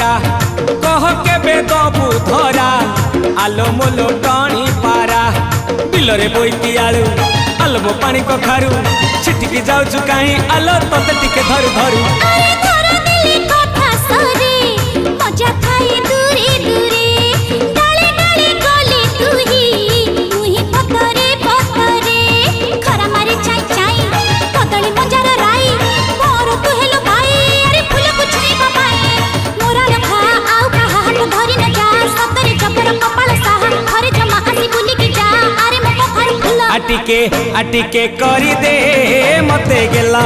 पारा कह के बेदबू धरा आलो मोलो टणी पारा बिलरे बोईती आलू आलो मो पानी कखारू छिटिकी जाऊचु काई आलो तते टिके धरू धरू आटिके करी दे मते गेला